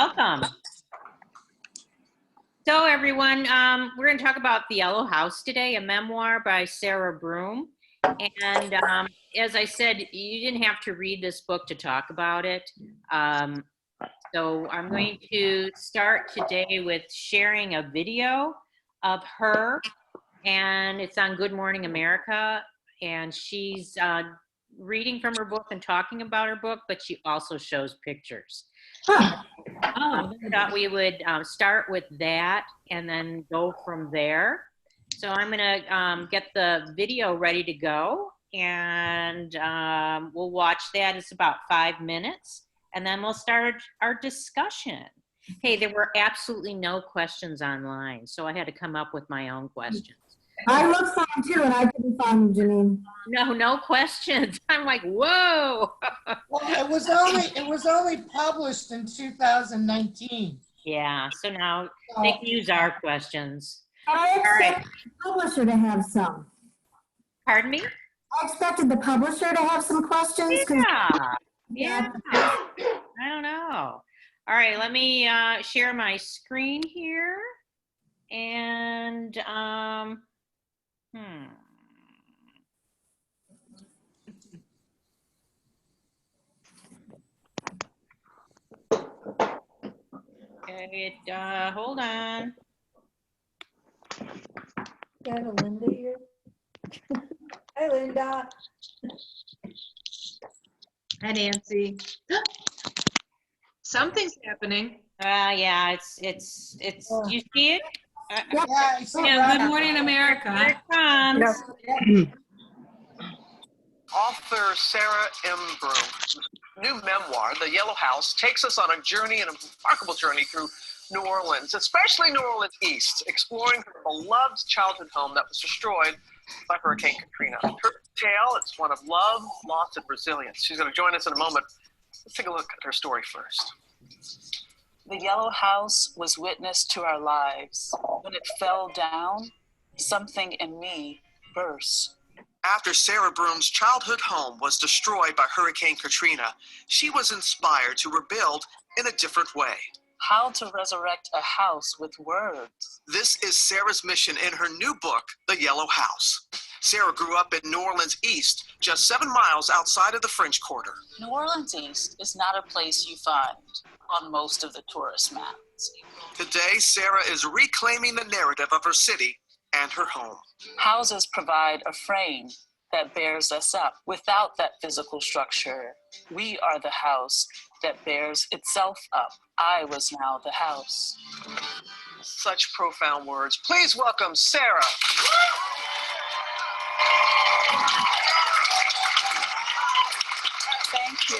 Welcome. So everyone, we're going to talk about The Yellow House today, a memoir by Sarah Broom. And as I said, you didn't have to read this book to talk about it. So I'm going to start today with sharing a video of her, and it's on Good Morning America. And she's reading from her book and talking about her book, but she also shows pictures. Huh. I thought we would start with that and then go from there. So I'm going to get the video ready to go, and we'll watch that. It's about 5 minutes, and then we'll start our discussion. Hey, there were absolutely no questions online, so I had to come up with my own questions. I looked for them too, and I couldn't find them, Janine. No questions. I'm like, whoa. Well, it was only published in 2019. Yeah, so now they can use our questions. I expected the publisher to have some. Pardon me? I expected the publisher to have some questions. Yeah. I don't know. All right, let me share my screen here. And, Okay, hold on. You have a Linda here? Hi, Linda. Hi, Nancy. Something's happening. Yeah, it's. You see it? Yeah, I see Yeah, Good Morning America. Here it comes. Author Sarah M. Broom's new memoir, The Yellow House, takes us on a journey, and a remarkable journey through New Orleans, especially New Orleans East, exploring her beloved childhood home that was destroyed by Hurricane Katrina. Her tale, it's one of love, loss, and resilience. She's going to join us in a moment. Let's take a look at her story first. The Yellow House was witness to our lives. When it fell down, something in me burst. After Sarah Broom's childhood home was destroyed by Hurricane Katrina, she was inspired to rebuild in a different way. How to resurrect a house with words. This is Sarah's mission in her new book, The Yellow House. Sarah grew up in New Orleans East, just 7 miles outside of the French Quarter. New Orleans East is not a place you find on most of the tourist maps. Today, Sarah is reclaiming the narrative of her city and her home. Houses provide a frame that bears us up. Without that physical structure, we are the house that bears itself up. I was now the house. Such profound words. Please welcome Sarah. Thank you.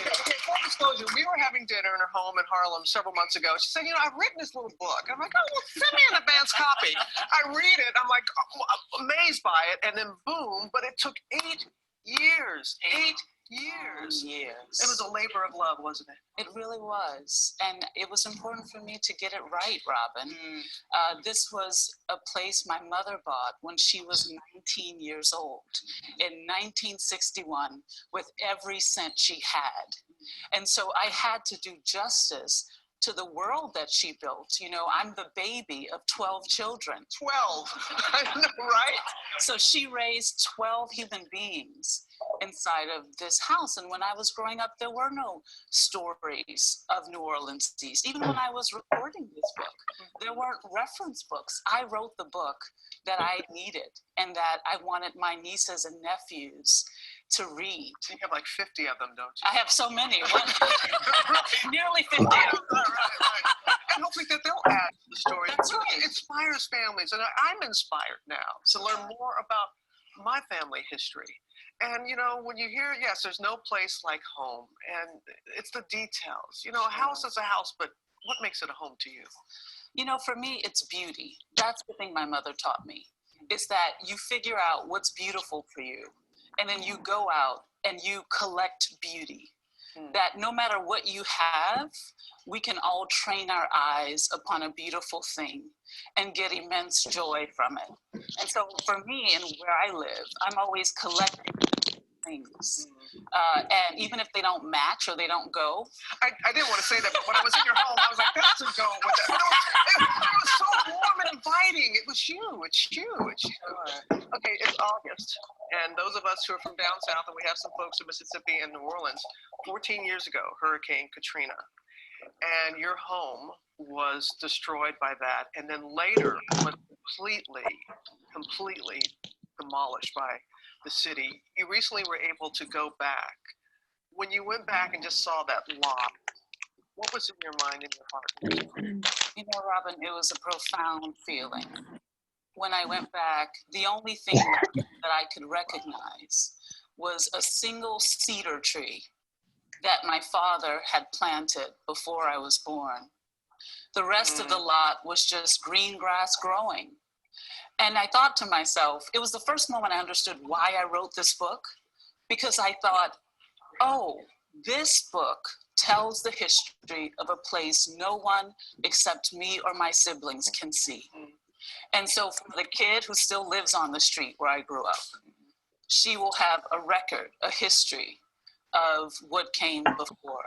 Full disclosure, we were having dinner in her home in Harlem several months ago. She said, I've written this little book. I'm like, oh, well, send me an advance copy. I read it. I'm like, amazed by it. And then boom, but it took 8 years. 8 years. It was a labor of love, wasn't it? It really was. And it was important for me to get it right, Robin. This was a place my mother bought when she was 19 years old in 1961 with every cent she had. And so I had to do justice to the world that she built. I'm the baby of 12 children. 12. I know, right? So she raised 12 human beings inside of this house. And when I was growing up, there were no stories of New Orleans East. Even when I was recording this book, there weren't reference books. I wrote the book that I needed and that I wanted my nieces and nephews to read. You have like 50 of them, don't you? I have so many. Nearly 50. Right. And hopefully that they'll add to the story. That's it right. inspires families. And I'm inspired now to learn more about my family history. And, when you hear, yes, there's no place like home. And it's the details. A house is a house, but what makes it a home to you? For me, it's beauty. That's the thing my mother taught me, is that you figure out what's beautiful for you. And then you go out and you collect beauty. That no matter what you have, we can all train our eyes upon a beautiful thing and get immense joy from it. And so for me and where I live, I'm always collecting things. And even if they don't match or they don't go. I didn't want to say that, but when I was in your home, I was like, that's It's huge. Okay, it's August. And those of us who are from down south, and we have some folks in Mississippi and New Orleans, 14 years ago, Hurricane Katrina. And your home was destroyed by that. And then later was completely demolished by the city. You recently were able to go back. When you went back and just saw that lot, what was in your mind and your heart? You know, Robin, it was a profound feeling. When I went back, the only thing that I could recognize was a single cedar tree that my father had planted before I was born. The rest of the lot was just green grass growing. And I thought to myself, it was the first moment I understood why I wrote this book, because I thought, oh, this book tells the history of a place no one except me or my siblings can see. And so for the kid who still lives on the street where I grew up, she will have a record, a history of what came before.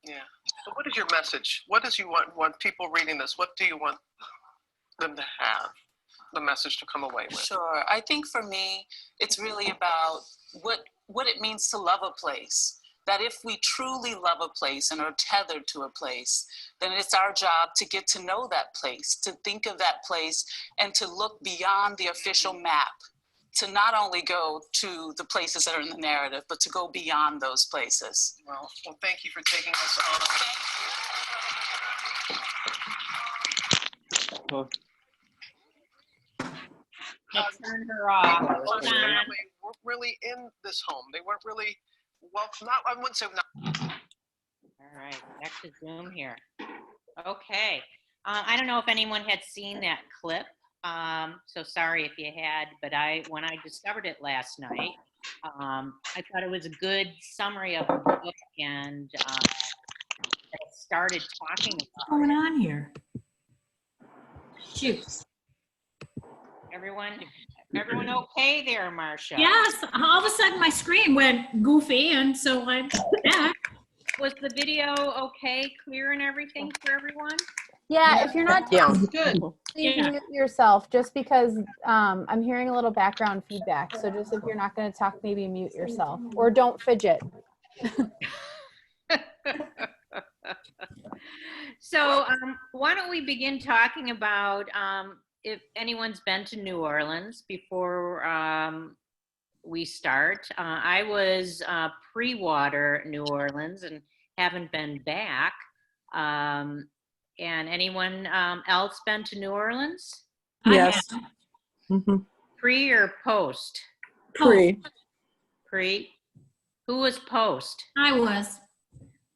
Yeah. So what is your message? What does you want people reading this? What do you want them to have, the message to come away with? Sure. I think for me, it's really about what it means to love a place. That if we truly love a place and are tethered to a place, then it's our job to get to know that place, to think of that place, and to look beyond the official map, to not only go to the places that are in the narrative, but to go beyond those places. Well, thank you for taking us on. Let's turn her off. Hold on. We're really in this home. They weren't really, well, not, I wouldn't say not. All right, back to Zoom here. Okay. I don't know if anyone had seen that clip. So sorry if you had, but when I discovered it last night, I thought it was a good summary of the book, and I started talking about What's going on here? Shoot. everyone okay there, Marcia? Yes, all of a sudden my screen went goofy, and so I'm back. Was the video okay, clear and everything for everyone? Yeah, if you're not talking, Good. please Yeah. mute yourself, just because I'm hearing a little background feedback. So just if you're not going to talk, maybe mute yourself, or don't fidget. So why don't we begin talking about if anyone's been to New Orleans before we start. I was pre-water New Orleans and haven't been back. And anyone else been to New Orleans? Yes. Pre or post? Pre. Pre. Who was post? I was.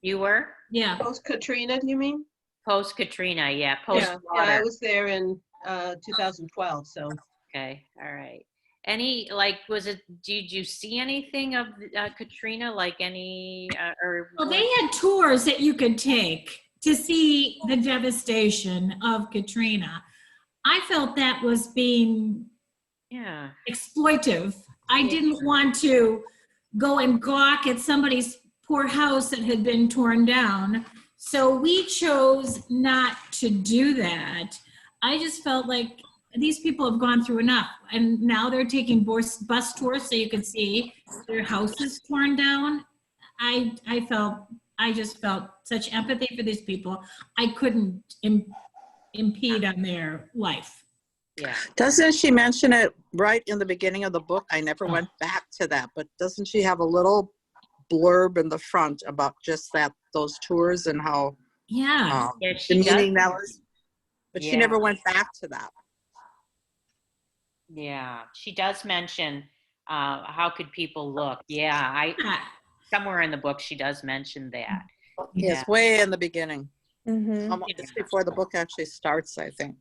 You were? Yeah. Post Katrina, do you mean? Post Katrina, yeah. Post Yeah, water. I was there in 2012, so. Okay, all right. Did you see anything of Katrina, like any, or? Well, they had tours that you could take to see the devastation of Katrina. I felt that was being Yeah. exploitive. I didn't want to go and gawk at somebody's poor house that had been torn down. So we chose not to do that. I just felt like these people have gone through enough, and now they're taking bus tours so you can see their houses torn down. I just felt such empathy for these people. I couldn't impede on their life. Yeah. Doesn't she mention it right in the beginning of the book? I never went back to that, but doesn't she have a little blurb in the front about just those tours and how Yeah. She demeaning does. that was? But Yeah. she never went back to that. Yeah, she does mention how could people look. Yeah, somewhere in the book she does mention that. Yeah. It's way in the beginning. Mm-hmm. Almost just before the book actually starts, I think.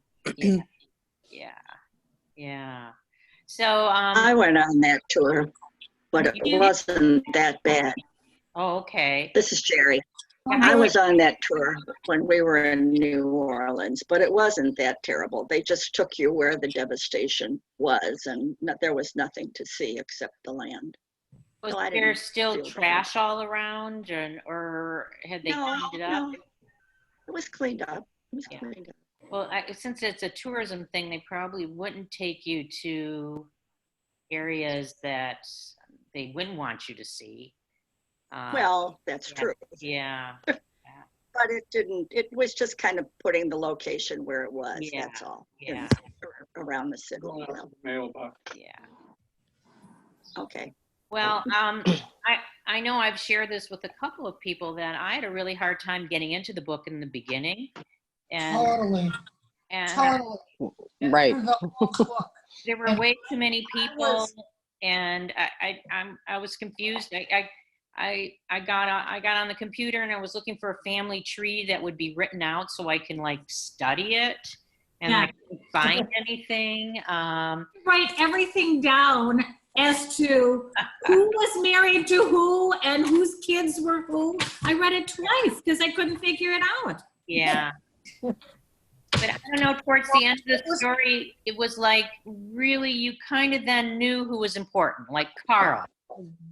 Yeah. So I went on that tour, but it wasn't that bad. oh, okay. This is Jerry. Yeah, I was on that tour when we were in New Orleans, but it wasn't that terrible. They just took you where the devastation was, and there was nothing to see except the land. Was So I there didn't still feel bad. trash all around, or had they cleaned it up? No, it was cleaned up. It was Yeah. cleaned up. Well, since it's a tourism thing, they probably wouldn't take you to areas that they wouldn't want you to see. Well, that's Yeah. true. Yeah. But it didn't, it was just kind of putting the location where it was, Yeah, that's all. yeah. Around the city. Yeah. Okay. Well, I know I've shared this with a couple of people that I had a really hard time getting into the book in the beginning. And, Totally, and totally. Right. Through the whole book. there were And way too many people, was- and I was confused. I got on the computer and I was looking for a family tree that would be written out so I can like study it, and Yeah. I couldn't find anything. Write everything down as to who was married to who and whose kids were who. I read it twice because I couldn't figure it out. Yeah. But I don't know, towards the end of the story, it was like really you kind of then knew who was important, like Carl,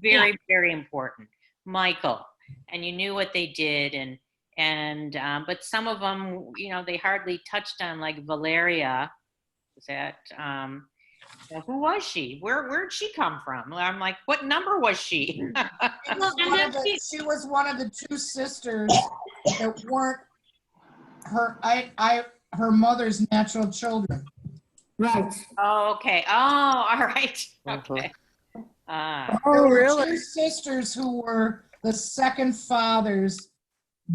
very, very important, Michael, and you knew what they did, and but some of them, you know, they hardly touched on, like Valeria. Was that who was she? Where'd she come from? I'm like, what number was she? She was one of the two sisters that weren't her mother's natural children. Right. Oh, okay. Oh, all right. Okay. There were two sisters who were the second father's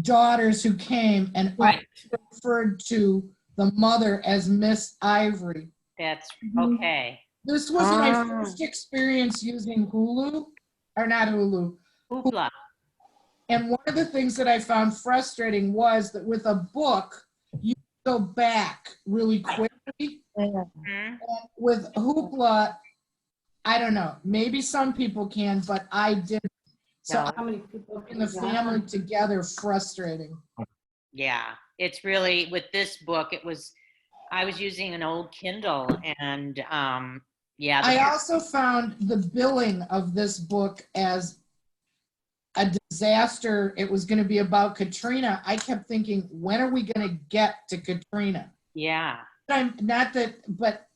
daughters who came and referred to the mother as Miss Ivory. That's okay. This was my first experience using Hulu, or not Hulu. Hoopla. And one of the things that I found frustrating was that with a book, you go back really quickly. And with Hoopla, I don't know, maybe some people can, but I didn't. So No. how many people in the family together, frustrating. Yeah, it's really, with this book, I was using an old Kindle, and yeah. I also found the billing of this book as a disaster. It was going to be about Katrina. I kept thinking, when are we going to get to Katrina? Yeah. But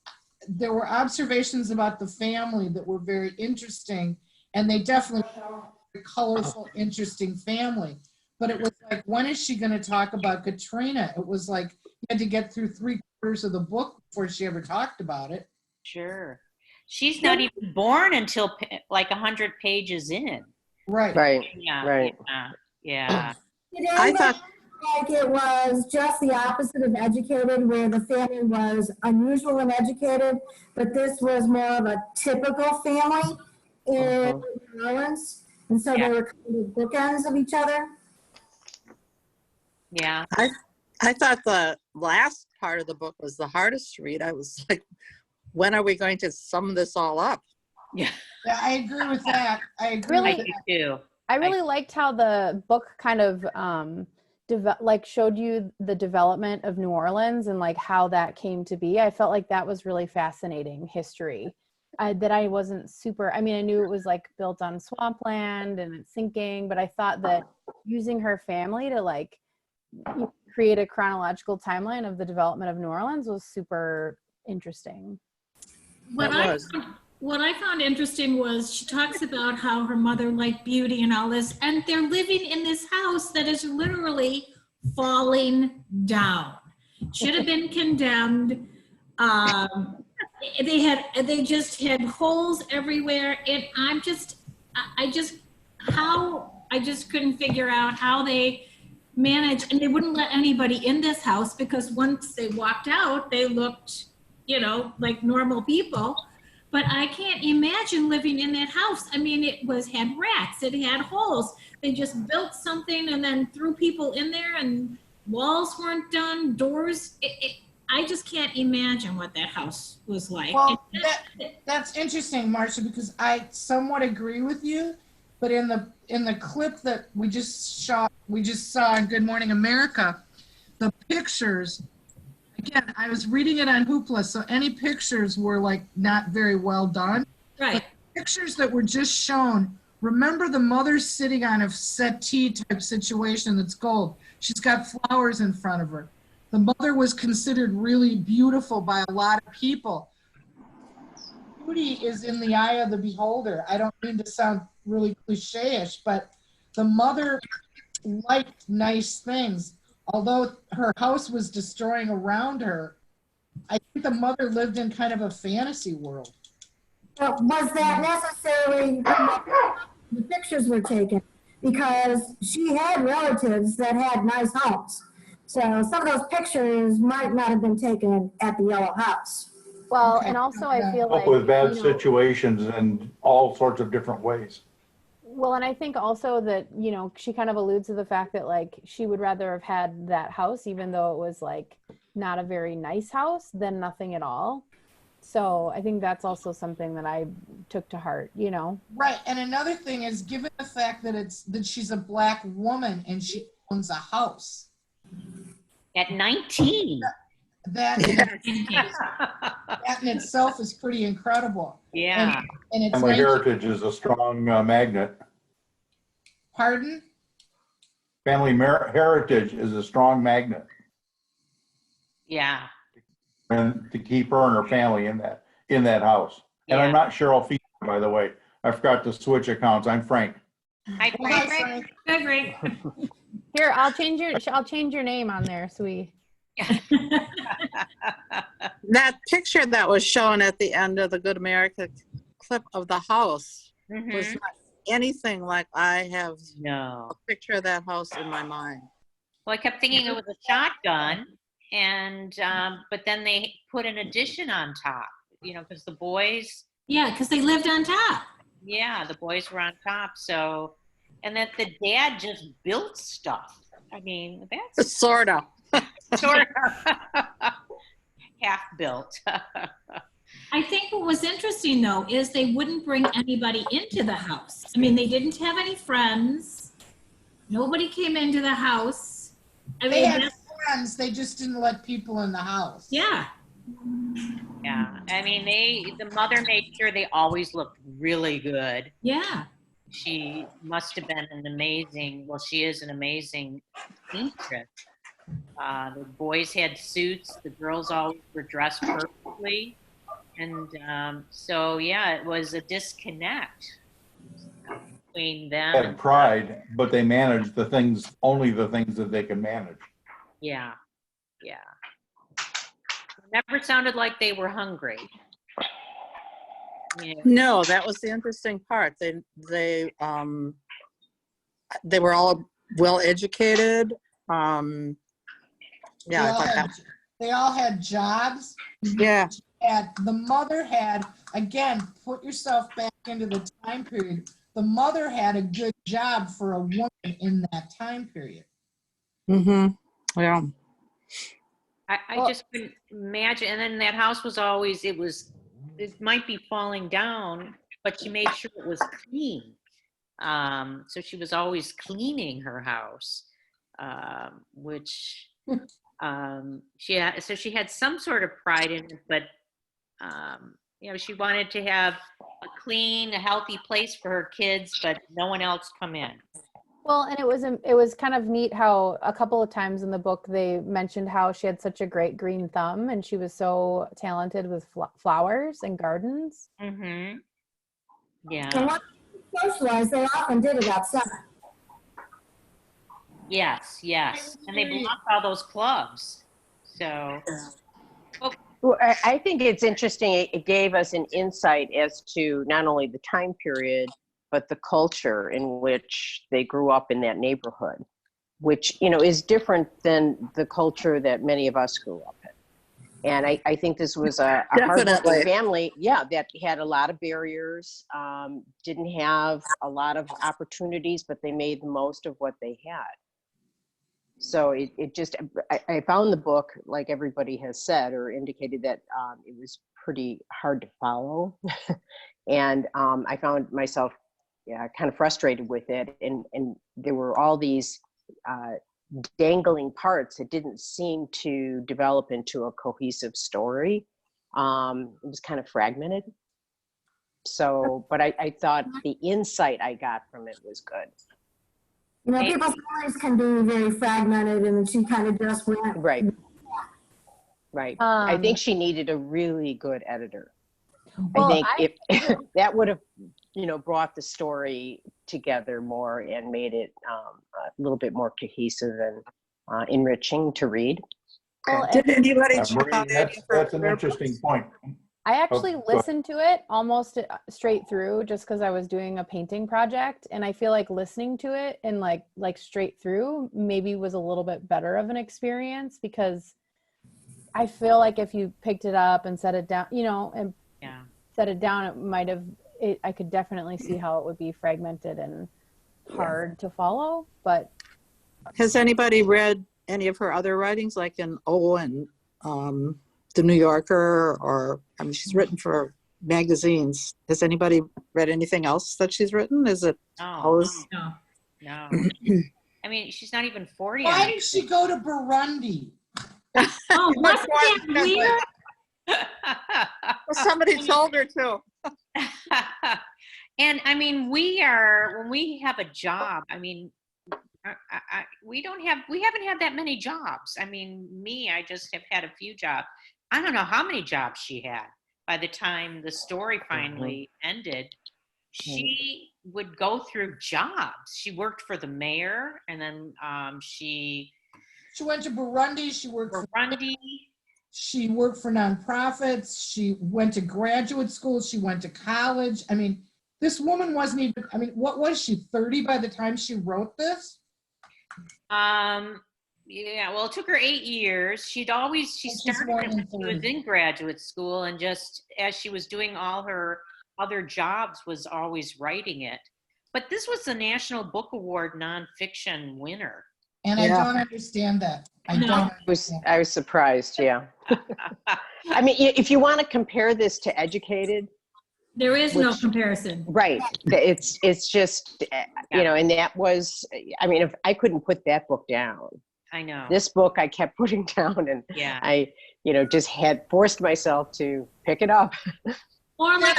there were observations about the family that were very interesting, and they definitely were a colorful, interesting family. But it was like, when is she going to talk about Katrina? It was like you had to get through 3/4 of the book before she ever talked about it. Sure. She's not even born until like 100 pages in. Right. Right. Yeah. Right. Yeah. Did anybody feel like it was just the opposite of educated, where the family was unusual and educated, but this was more of a typical family in New Orleans? And so they were kind of bookends of each other? Yeah. I thought the last part of the book was the hardest to read. I was like, when are we going to sum this all up? Yeah. Yeah, I agree with that. I agree Really? with I that. do too. I really liked how the book kind of like showed you the development of New Orleans and like how that came to be. I felt like that was really fascinating history that I wasn't super, I mean, I knew it was like built on swampland and it's sinking, but I thought that using her family to like create a chronological timeline of the development of New Orleans was super interesting. What I found interesting was she talks about how her mother liked beauty and all this, and they're living in this house that is literally falling down. Should have been condemned. They just had holes everywhere, and I just couldn't figure out how they managed, and they wouldn't let anybody in this house because once they walked out, they looked, like normal people. But I can't imagine living in that house. I mean, had rats, it had holes. They just built something and then threw people in there, and walls weren't done, doors. I just can't imagine what that house was like. Well, that's interesting, Marcia, because I somewhat agree with you. But in the clip that we just saw in Good Morning America, the pictures. Again, I was reading it on Hoopla, so any pictures were like not very well done. Right. But pictures that were just shown, remember the mother sitting on a settee type situation that's gold. She's got flowers in front of her. The mother was considered really beautiful by a lot of people. Beauty is in the eye of the beholder. I don't mean to sound really cliche-ish, but the mother liked nice things. Although her house was destroying around her, I think the mother lived in kind of a fantasy world. But was that necessarily the pictures were taken? Because she had relatives that had nice homes. So some of those pictures might not have been taken at the Yellow House. Well, Okay. and also I feel Up like, with bad you know, situations in all sorts of different ways. well, and I think also that, you know, she kind of alludes to the fact that like she would rather have had that house, even though it was like not a very nice house, than nothing at all. So I think that's also something that I took to heart, you know. Right, and another thing is, given the fact that she's a Black woman and she owns a house, At 19. that in itself is pretty incredible. Yeah. And it's Family 19 heritage is a strong magnet. Pardon? Family heritage is a strong magnet, Yeah. and to keep her and her family in that house. And Yeah. I'm not Cheryl Fee, by the way. I forgot to switch accounts. I'm Frank. Hi, Well, hi, Frank. Frank. Good, great. Here, I'll change your name on there so we That picture that was shown at the end of the Good America clip of the house was Mhm. not anything like I have No. a picture of that house in my mind. Well, I kept thinking it was a shotgun, and but then they put an addition on top, you know, because the boys, Yeah, because they lived on top. yeah, the boys were on top. So, and that the dad just built stuff. I mean, that's Sort of. sort of half built. I think what was interesting though is they wouldn't bring anybody into the house. I mean, they didn't have any friends. Nobody came into the house. I They mean, had friends, they just didn't let people in the house. yeah. Yeah, I mean, the mother made sure they always looked really good. Yeah. She must have been an amazing, well, she is an amazing seamstress. The boys had suits, the girls always were dressed perfectly. And so, yeah, it was a disconnect between them. Had pride, but they managed only the things that they can manage. Yeah, yeah. It never sounded like they were hungry. Yeah. No, that was the interesting part. They were all well educated. Yeah, I thought that. They all had jobs. Yeah. The mother had, again, put yourself back into the time period. The mother had a good job for a woman in that time period. Mm-hmm. Yeah. I just couldn't imagine. And then that house was always, it might be falling down, but she made sure it was clean. So she was always cleaning her house, which so she had some sort of pride in it, but you know, she wanted to have a clean, a healthy place for her kids, but no one else come in. Well, and it was kind of neat how a couple of times in the book they mentioned how she had such a great green thumb and she was so talented with flowers and gardens. Mm-hmm. And Yeah. once they socialized, they often did it outside. Yes, yes. And they belonged to all those clubs. So, Well, I think it's interesting. It gave us an insight as to not only the time period, but the culture in which they grew up in that neighborhood, which, you know, is different than the culture that many of us grew up in. And I think this was a hardworking family, yeah, that had a lot of barriers, didn't have a lot of opportunities, but they made the most of what they had. So it just, I found the book, like everybody has said or indicated, that it was pretty hard to follow. And I found myself kind of frustrated with it. And there were all these dangling parts that didn't seem to develop into a cohesive story. It was kind of fragmented. So, but I thought the insight I got from it was good. You know, people's stories can be very fragmented, and she kind of just went right. Right. I think Um, she needed a really good editor. Well, I think if that would have, brought the story together more and made it a little bit more cohesive and enriching to read. well, Did anybody Yeah, check Marie, out any of her that's an other interesting books? point. I actually Oh, go ahead. listened to it almost straight through just because I was doing a painting project, and I feel like listening to it and like straight through maybe was a little bit better of an experience, because I feel like if you picked it up and set it down, and Yeah. set it down, it might have. I could definitely see how it would be fragmented and hard to follow. But Has anybody read any of her other writings, like in and The New Yorker, or she's written for magazines. Has anybody read anything else that she's written? Is it always? No. I mean, she's not even 40. Why did she go to Burundi? Oh, wasn't that weird? Well, somebody told her to. And I mean, when we have a job, I mean, we haven't had that many jobs. I mean, I just have had a few jobs. I don't know how many jobs she had by the time the story finally ended. She would go through jobs. She worked for the mayor, and then she went to Burundi. She worked for Burundi. She worked for nonprofits. She went to graduate school. She went to college. I mean, this woman wasn't even, what was she, 30 by the time she wrote this? Yeah, well, it took her 8 years. She started when she was in graduate school, and just as she was doing all her other jobs was always writing it. But this was the National Book Award nonfiction winner. And I don't understand that. I was surprised, yeah. I mean, if you want to compare this to Educated, there is no comparison. Right. It's just, and that was, if I couldn't put that book down. I know. This book I kept putting down, and I, just had forced myself to pick it up. Or like,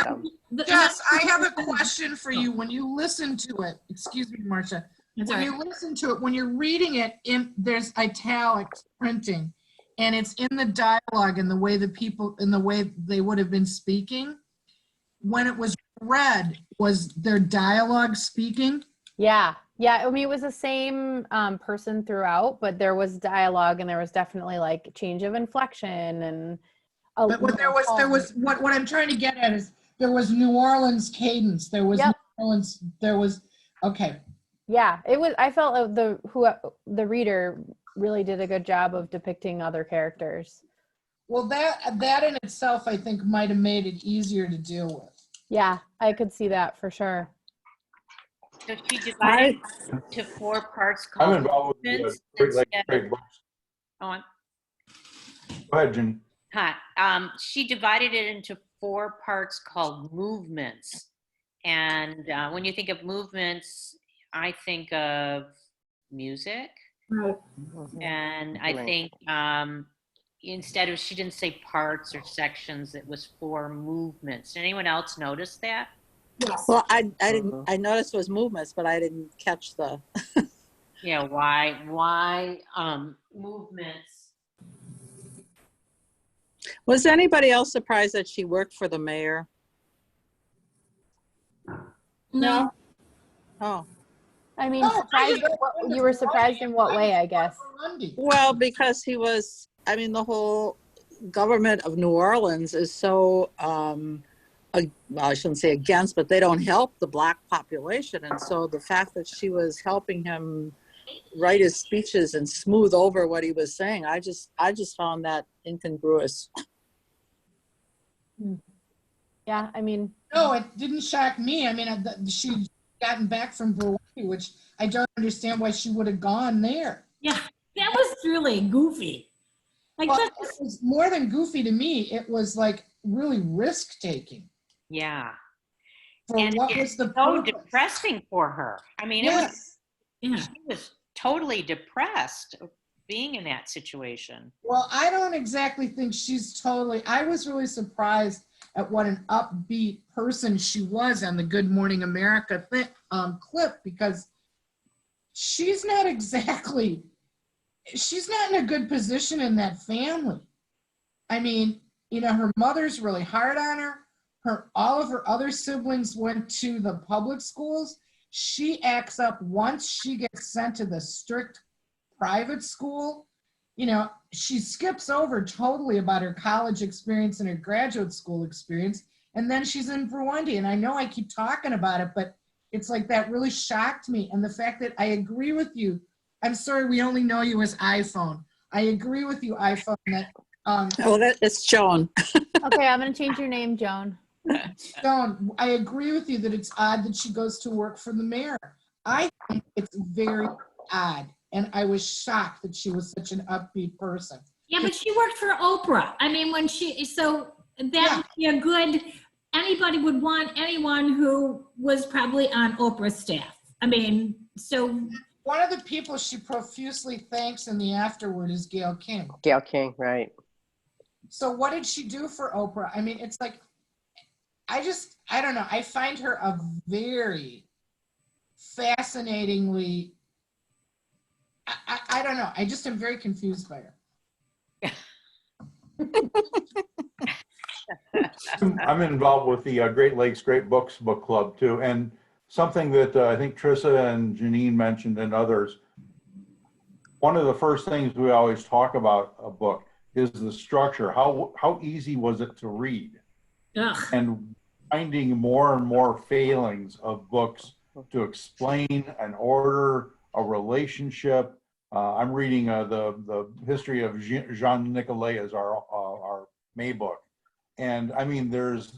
Jess, I have a question for you. When you listen to it, excuse me, Marcia. You listen to it, when you're reading it, there's italics printing, and it's in the dialogue and the way they would have been speaking. When it was read, was their dialogue speaking? Yeah. It was the same person throughout, but there was dialogue, and there was definitely like change of inflection and. But what I'm trying to get at is there was New Orleans cadence. There was New Orleans. There was okay. Yeah, it was. I felt like the reader really did a good job of depicting other characters. Well, that in itself, I think, might have made it easier to deal with. Yeah, I could see that for sure. So she divided to 4 parts called. I'm involved with great books. Oh, on. Go ahead, Jen. Hi. She divided it into 4 parts called movements. And when you think of movements, I think of music. Right. And I think she didn't say parts or sections, it was 4 movements. Did anyone else notice that? Yes. Well, I didn't. I noticed it was movements, but I didn't catch the. Yeah. Why movements? Was anybody else surprised that she worked for the mayor? No. Oh. I mean, you were surprised in what way, I guess? Well, because he was, the whole government of New Orleans is so, I shouldn't say against, but they don't help the Black population. And so the fact that she was helping him write his speeches and smooth over what he was saying, I just found that incongruous. Yeah, No, it didn't shock me. She'd gotten back from Burundi, which I don't understand why she would have gone there. Yeah, that was really goofy. It was more than goofy to me. It was like really risk-taking. Yeah. And what was the so purpose? depressing for her. She was totally depressed being in that situation. Well, I don't exactly think I was really surprised at what an upbeat person she was on the Good Morning America clip, because she's not in a good position in that family. I mean, you know, her mother's really hard on her. All of her other siblings went to the public schools. She acts up once she gets sent to the strict private school. You know, she skips over totally about her college experience and her graduate school experience. And then she's in Burundi. And I know I keep talking about it, but it's like that really shocked me. And the fact that I agree with you. I'm sorry, we only know you as iPhone. I agree with you, iPhone, that it's Joan. Okay, I'm gonna change your name, Joan. Joan, I agree with you that it's odd that she goes to work for the mayor. I think it's very odd. And I was shocked that she was such an upbeat person. Yeah, but she worked for Oprah. I mean, so that would be a good, anybody would want anyone who was probably on Oprah's staff. I mean, so. One of the people she profusely thanks in the afterword is Gayle King. Gayle King, right. So what did she do for Oprah? I mean, it's like, I don't know. I find her a very fascinatingly, I don't know. I just am very confused by her. I'm involved with the Great Lakes Great Books Book Club too, and something that I think Trissa and Janine mentioned and others, one of the first things we always talk about a book is the structure. How easy was it to read? Ugh. And finding more and more failings of books to explain an order, a relationship. I'm reading the history of Jean Nicolet as our May book. And I mean, there's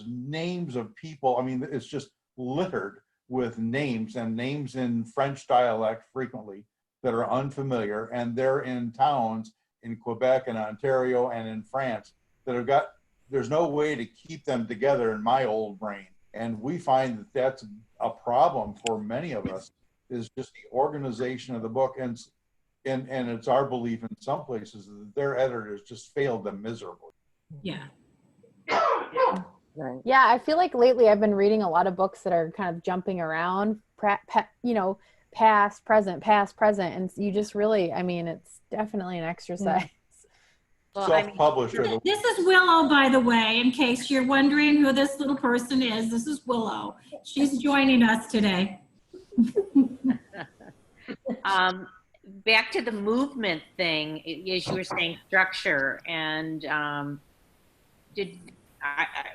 names of people. I mean, it's just littered with names and names in French dialect frequently that are unfamiliar. And they're in towns in Quebec and Ontario and in France that have got, there's no way to keep them together in my old brain. And we find that that's a problem for many of us, is just the organization of the book. And it's our belief in some places that their editors just failed them miserably. Yeah. Right. Yeah, I feel like lately I've been reading a lot of books that are kind of jumping around, past, present, and you just really, I mean, it's definitely an exercise. Well, Self-published. This is Willow, by the way, in case you're wondering who this little person is. This is Willow. She's joining us today. Back to the movement thing, as you were saying, structure, and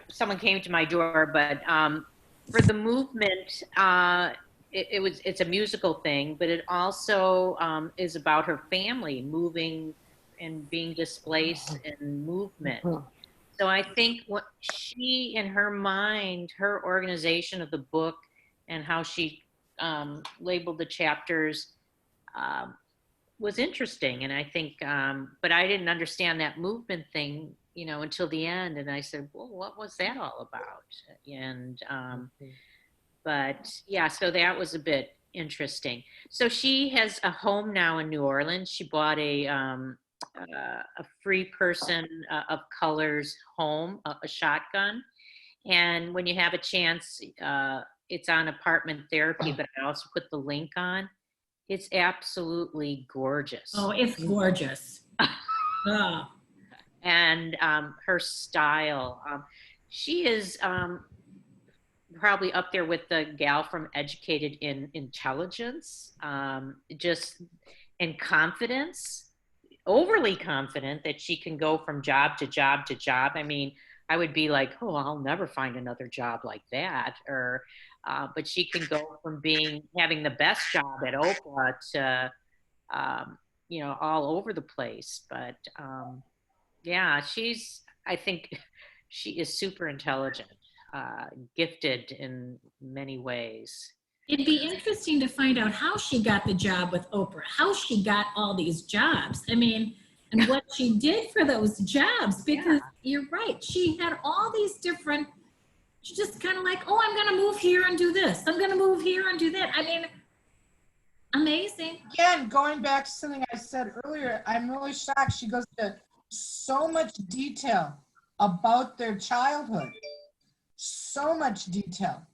someone came to my door, but for the movement, it's a musical thing, but it also is about her family moving and being displaced in movement. So I think what she, in her mind, her organization of the book and how she labeled the chapters was interesting. And I think, but I didn't understand that movement thing, until the end. And I said, well, what was that all about? And, but yeah, so that was a bit interesting. So she has a home now in New Orleans. She bought a free person of colors home, a shotgun. And when you have a chance, it's on Apartment Therapy, but I also put the link on. It's absolutely gorgeous. Oh, it's gorgeous. Oh. And her style, she is probably up there with the gal from Educated in Intelligence, just in confidence, overly confident that she can go from job to job to job. I mean, I would be like, oh, I'll never find another job like that. Or, but she can go from having the best job at Oprah to, all over the place. But yeah, I think she is super intelligent, gifted in many ways. It'd be interesting to find out how she got the job with Oprah, how she got all these jobs. I mean, and what she did for those jobs, because you're right. She had all these different, she's just kind of like, oh, I'm going to move here and do this. I'm going to move here and do that. I mean, amazing. Again, going back to something I said earlier, I'm really shocked. She goes to so much detail about their childhood. So much detail.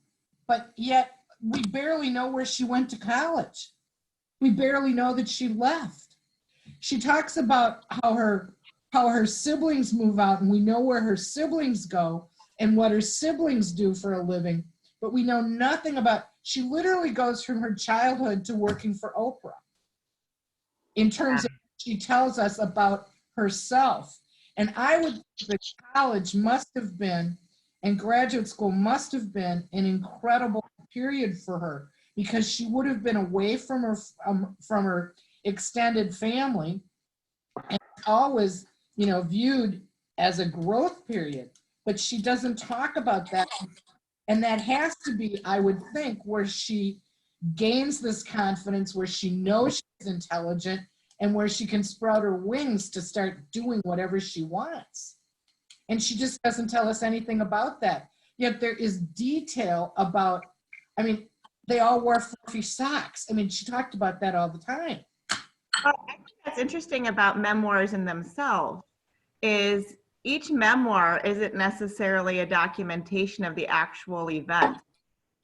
But yet, we barely know where she went to college. We barely know that she left. She talks about how her how her siblings move out, and we know where her siblings go and what her siblings do for a living, but we know nothing about, she literally goes from her childhood to working for Oprah in terms of what she tells us about herself. And I would think that college must have been, and graduate school must have been, an incredible period for her, because she would have been away from her extended family, and always, you know, viewed as a growth period. But she doesn't talk about that, and that has to be, I would think, where she gains this confidence, where she knows she's intelligent, and where she can sprout her wings to start doing whatever she wants. And she just doesn't tell us anything about that. Yet there is detail about, I mean, they all wore fluffy socks. I mean, she talked about that all the time. I think that's interesting about memoirs in themselves is each memoir isn't necessarily a documentation of the actual event.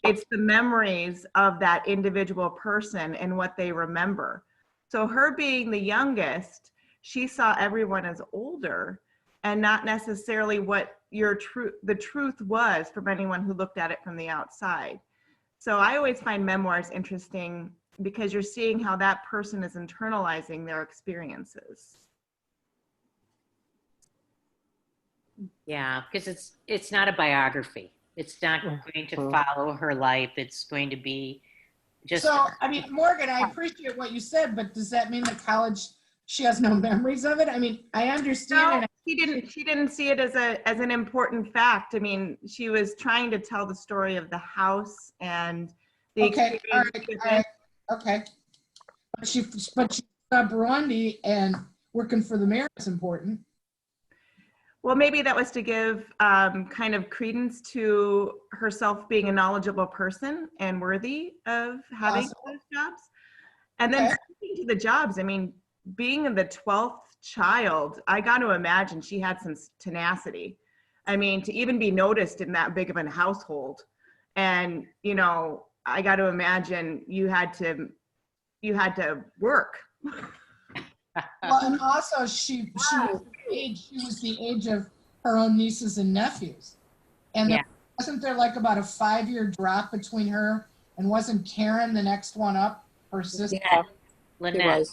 It's the memories of that individual person and what they remember. So her being the youngest, she saw everyone as older and not necessarily what the truth was from anyone who looked at it from the outside. So I always find memoirs interesting because you're seeing how that person is internalizing their experiences. Yeah, because it's not a biography. It's not going to follow her life. It's going to be just. So, I mean, Morgan, I appreciate what you said, but does that mean that college, she has no memories of it? I mean, I understand. No, she didn't see it as an important fact. I mean, she was trying to tell the story of the house and the Okay, all experience. right, okay. But she saw Burundi, and working for the mayor is important. Well, maybe that was to give kind of credence to herself being a knowledgeable person and worthy of having those jobs. And then speaking to the jobs, I mean, being the 12th child, I got to imagine she had some tenacity. I mean, to even be noticed in that big of a household. And, you know, I got to imagine you had to work. Well, and also she was the age of her own nieces and nephews. And wasn't there like about a 5-year drop between her, and wasn't Karen the next one up, her sister? Yeah, Lynette.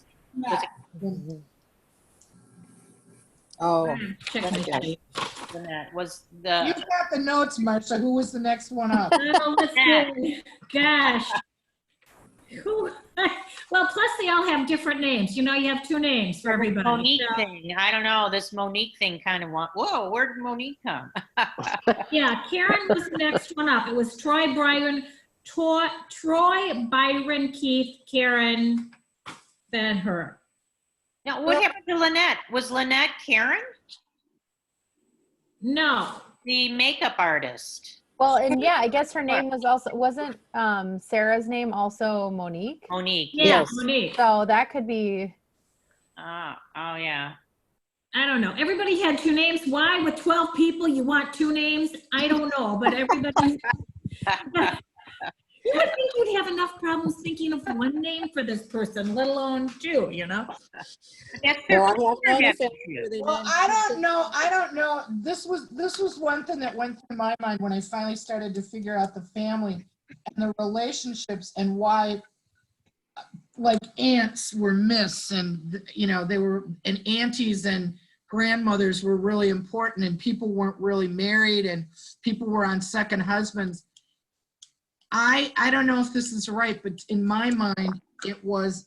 Oh, Lynette was the. You've got the notes, Marcia. Who was the next one up? Oh, let's see. Gosh. Well, plus they all have different names. You know, you have 2 names for everybody. Monique thing. I don't know. This Monique thing kind of whoa, where did Monique come? Yeah, Karen was the next one up. It was Troy, Byron, Keith, Karen, then her. Now, what happened to Lynette? Was Lynette Karen? No. The makeup artist. Well, and yeah, I guess her name was also, wasn't Sarah's name also Monique? Monique. Yeah, Yes. Monique. So that could be. Oh, yeah. I don't know. Everybody had 2 names. Why, with 12 people, you want 2 names? I don't know, but everybody. You would think you'd have enough problems thinking of 1 name for this person, let alone 2, you know? Well, I don't know. This was one thing that went through my mind when I finally started to figure out the family and the relationships and why, like, aunts were missed, and, you know, and aunties and grandmothers were really important, and people weren't really married, and people were on second husbands. I don't know if this is right, but in my mind, it was,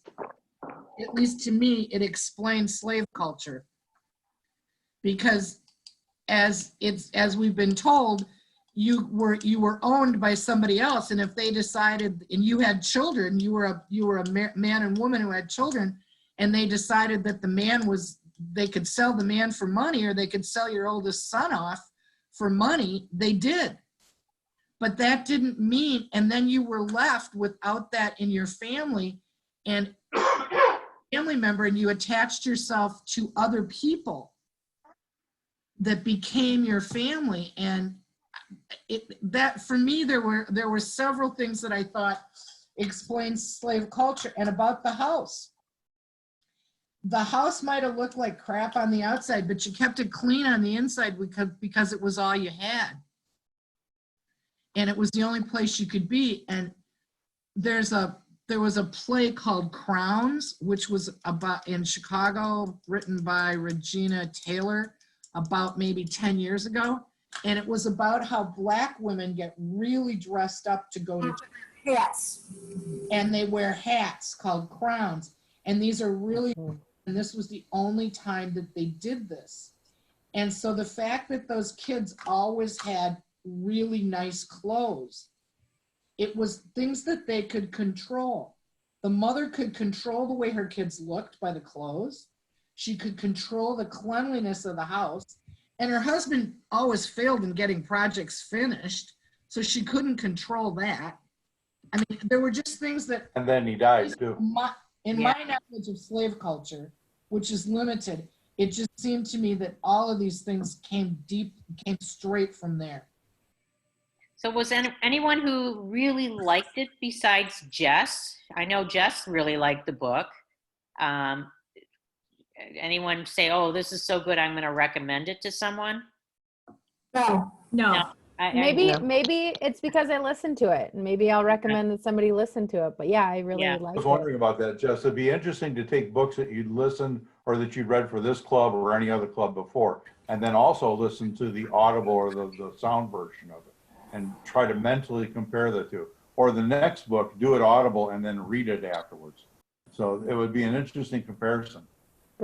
at least to me, it explained slave culture. Because as we've been told, you were owned by somebody else, and if they decided, and you had children, you were a man and woman who had children, and they decided that they could sell the man for money, or they could sell your oldest son off for money, they did. But that didn't mean, and then you were left without that in your family, and family member, and you attached yourself to other people that became your family. And that for me, there were several things that I thought explained slave culture. And about the house, the house might have looked like crap on the outside, but you kept it clean on the inside because it was all you had. And it was the only place you could be. And there was a play called Crowns, which was about in Chicago, written by Regina Taylor about maybe 10 years ago. And it was about how Black women get really dressed up to go to hats. And they wear hats called crowns. And these are really, and this was the only time that they did this. And so the fact that those kids always had really nice clothes, it was things that they could control. The mother could control the way her kids looked by the clothes. She could control the cleanliness of the house. And her husband always failed in getting projects finished, so she couldn't control that. I mean, there were just things that... And then he died too. My knowledge of slave culture, which is limited, it just seemed to me that all of these things came straight from there. So was anyone who really liked it besides Jess? I know Jess really liked the book. Anyone say, oh, this is so good, I'm going to recommend it to someone? No. Maybe it's because I listened to it. Maybe I'll recommend that somebody listen to it. But yeah, I really I like was it. wondering about that, Jess. It'd be interesting to take books that you'd listened or that you'd read for this club or any other club before, and then also listen to the audible or the sound version of it and try to mentally compare the two. Or the next book, do it audible and then read it afterwards. So it would be an interesting comparison.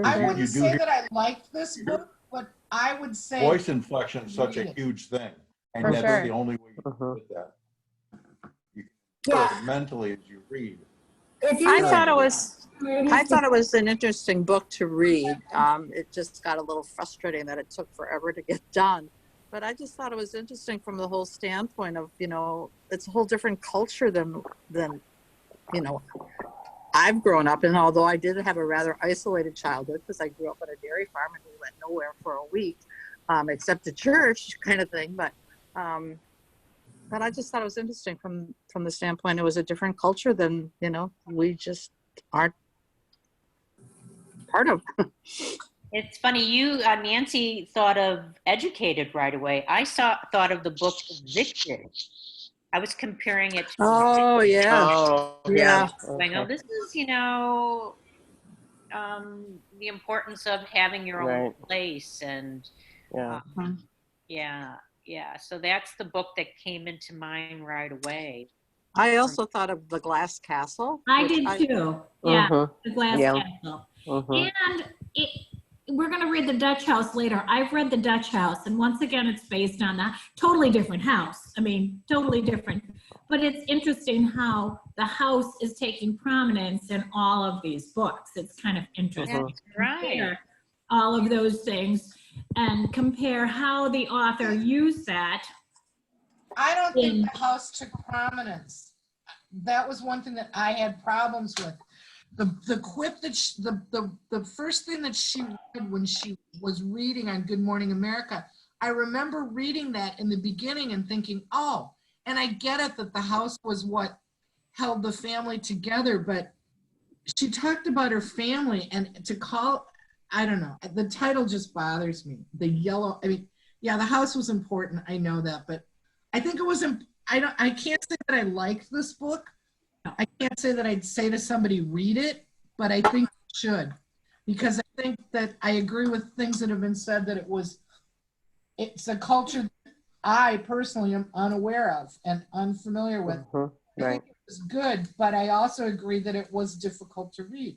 I wouldn't say that I liked this book, but I would say... Voice inflection is such a huge thing. And For that's sure. the only way you can do that. You can do it mentally as you read. I thought it was an interesting book to read. It just got a little frustrating that it took forever to get done. But I just thought it was interesting from the whole standpoint of, it's a whole different culture than I've grown up in, although I did have a rather isolated childhood because I grew up on a dairy farm and we went nowhere for a week, except to church kind of thing. But I just thought it was interesting from the standpoint it was a different culture than, we just aren't part of. It's funny, you, Nancy, thought of Educated right away. I thought of the book Evicted. I was comparing it to... Oh, yeah. Oh, yeah. I know this is, the importance of having your own place and... Yeah. So that's the book that came into mind right away. I also thought of The Glass Castle. I did too. Yeah, The Glass Castle. And we're going to read The Dutch House later. I've read The Dutch House, and once again, it's based on that totally different house. I mean, totally different. But it's interesting how the house is taking prominence in all of these books. It's kind of interesting. Right. All of those things and compare how the author used that. I don't think the house took prominence. That was one thing that I had problems with. The quip that the first thing that she read when she was reading on Good Morning America, I remember reading that in the beginning and thinking, oh, and I get it that the house was what held the family together, but she talked about her family and to call, I don't know, the title just bothers me. The house was important, I know that, but I think it was, I can't say that I liked this book. I can't say that I'd say to somebody, read it, but I think you should. Because I think that I agree with things that have been said that it's a culture that I personally am unaware of and unfamiliar with. I think it was good, but I also agree that it was difficult to read.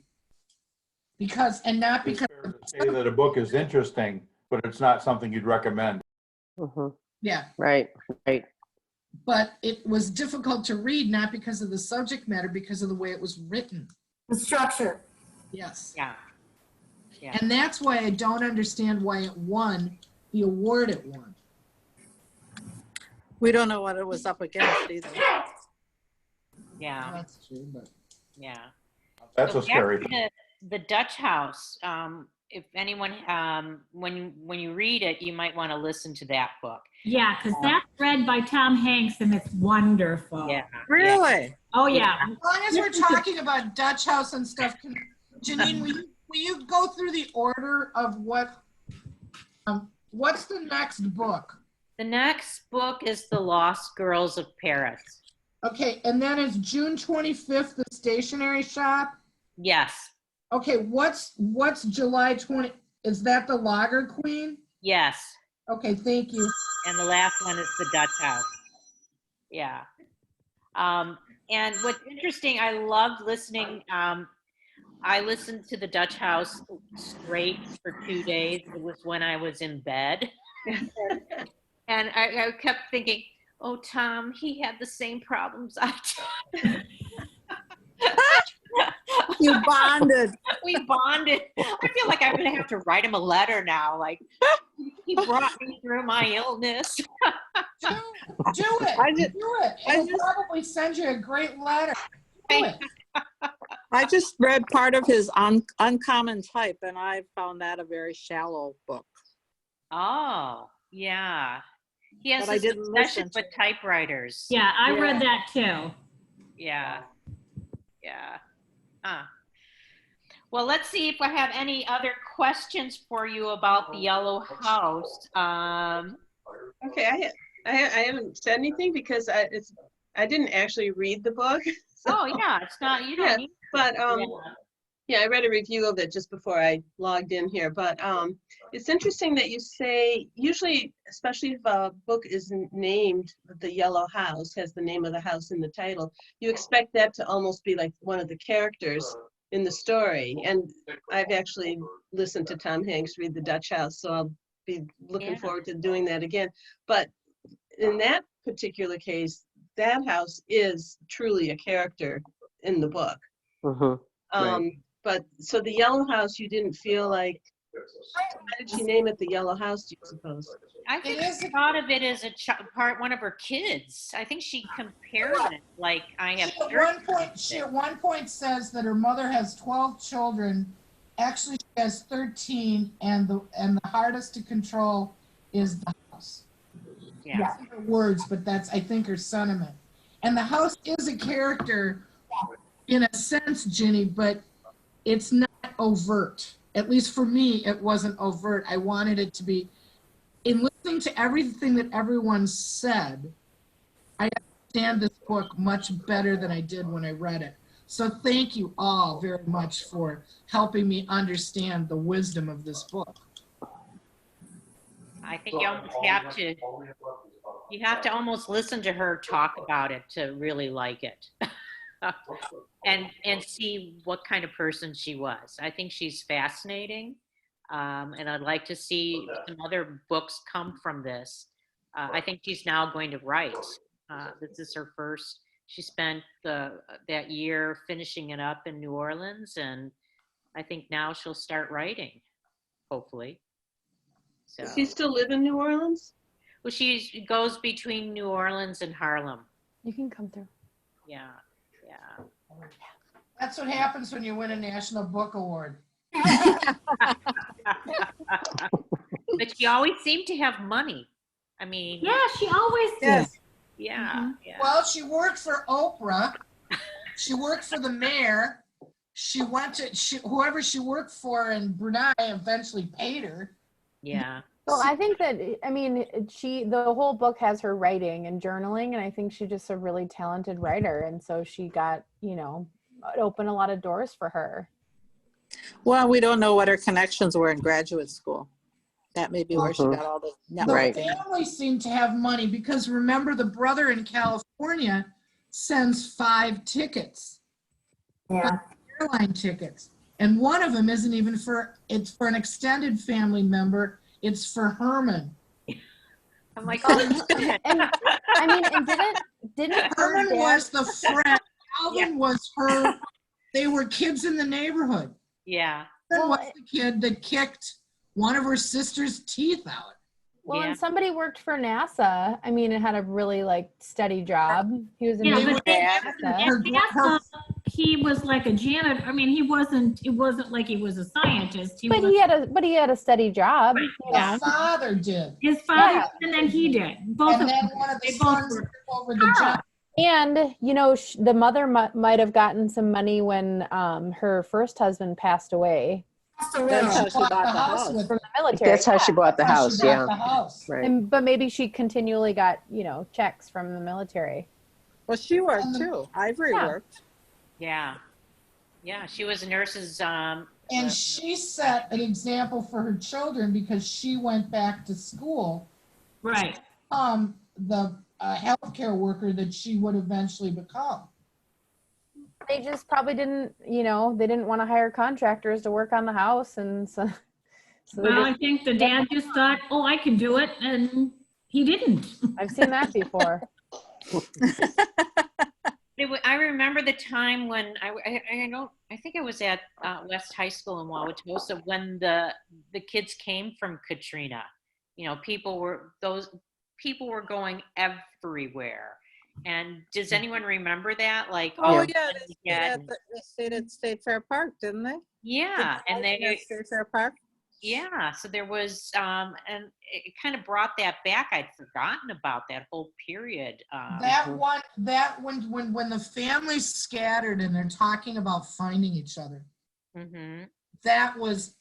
It's fair to say that a book is interesting, but it's not something you'd recommend. Yeah. Right. But it was difficult to read, not because of the subject matter, because of the way it was written. The structure. Yes. Yeah. And that's why I don't understand why it won the award it won. We don't know what it was up against either. Yeah. That's true, but... Yeah. That's So a scary back to the Dutch House. If anyone, when you read it, you might want to listen to that book. Yeah, because that's read by Tom Hanks and it's wonderful. Yeah. Really? Oh, yeah. As long as we're talking about Dutch House and stuff, Janine, will will you go through the order of what's the next book? The next book is The Lost Girls of Paris. Okay, and then it's June 25th, The Stationery Shop? Yes. Okay, what's July 20? Is that The Lager Queen? Yes. Okay, thank you. And the last one is The Dutch House. Yeah. And what's interesting, I loved listening. I listened to The Dutch House straight for 2 days. It was when I was in bed. And I kept thinking, oh, Tom, he had the same problems I did. You bonded. We bonded. I feel like I'm going to have to write him a letter now. Like, he brought me through my illness. Do it. Do it. He'll probably send you a great letter. Do it. I just read part of his Uncommon Type, and I found that a very shallow book. Oh, yeah. He has But I this didn't obsession listen to with typewriters. Yeah, I read that too. Yeah. Yeah. Well, let's see if I have any other questions for you about the Yellow House. Okay, I haven't said anything because I didn't actually read the book. So, Oh, yeah, it's not, you don't need to. but yeah, I read a review of it just before I logged in here. But it's interesting that you say, usually, especially if a book is named The Yellow House, has the name of the house in the title, you expect that to almost be like one of the characters in the story. And I've actually listened to Tom Hanks read The Dutch House, so I'll be looking forward to doing that again. But in that particular case, that house is truly a character in the book. Right. But so the Yellow House, you didn't feel like, why did she name it the Yellow House, do you suppose? I think she thought of it as a one of her kids. I think she compared it like I have. She at one point says that her mother has 12 children. Actually, she has 13, and the hardest to control is the house. Yeah. That's her words, but that's, I think, her sentiment. And the house is a character in a sense, Ginny, but it's not overt. At least for me, it wasn't overt. I wanted it to be. In listening to everything that everyone said, I understand this book much better than I did when I read it. So thank you all very much for helping me understand the wisdom of this book. I think you almost have to. You have to almost listen to her talk about it to really like it. and see what kind of person she was. I think she's fascinating, and I'd like to see some other books come from this. I think she's now going to write. This is her first. She spent that year finishing it up in New Orleans, and I think now she'll start writing, hopefully. So. Does she still live in New Orleans? Well, she goes between New Orleans and Harlem. You can come through. Yeah. That's what happens when you win a National Book Award. But she always seemed to have money. I mean. Yeah, she always did. Yes. Yeah. Well, she worked for Oprah. She worked for the mayor. She went to whoever she worked for in Brunei eventually paid her. Yeah. Well, I think that, I mean, the whole book has her writing and journaling, and I think she's just a really talented writer. And so she got, it opened a lot of doors for her. Well, we don't know what her connections were in graduate school. That may be where she got all the networking. The family seemed to have money because remember the brother in California sends 5 tickets. Yeah. Airline tickets. And one of them isn't even it's for an extended family member. It's for Herman. I'm like, and didn't Herman was the friend. Alvin was her. They were kids in the neighborhood. Yeah. Herman was the kid that kicked one of her sister's teeth out. Well, and somebody worked for NASA. I mean, it had a really steady job. He was in NASA. He was like a janitor. I mean, it wasn't like he was a scientist. He had a steady job. His father did. His father, and then he did. Both and of then them. one of the sons took over the job. And, the mother might have gotten some money when her first husband passed away. to That's how live. she bought the house. with From it. the military. That's how she bought the That's how house, she yeah. bought the house. Right. But maybe she continually got, checks from the military. Well, she worked too. Ivory Yeah. worked. Yeah. Yeah, she was a nurse's, And she set an example for her children because she went back to school, Right. the healthcare worker that she would eventually become. They just probably didn't, they didn't want to hire contractors to work on the house. And so they Well, I just, think the dad just thought, oh, I can do it, and he didn't. I've seen that before. I remember the time when I think I was at West High School in Wauwatosa when the kids came from Katrina. People were going everywhere. And does anyone remember that? Like, Oh yeah, they stayed at State Fair Park, didn't they? yeah, and At State Fair Park. yeah, so there was, and it kind of brought that back. I'd forgotten about that whole period. When the families scattered and they're talking about finding each other, that was,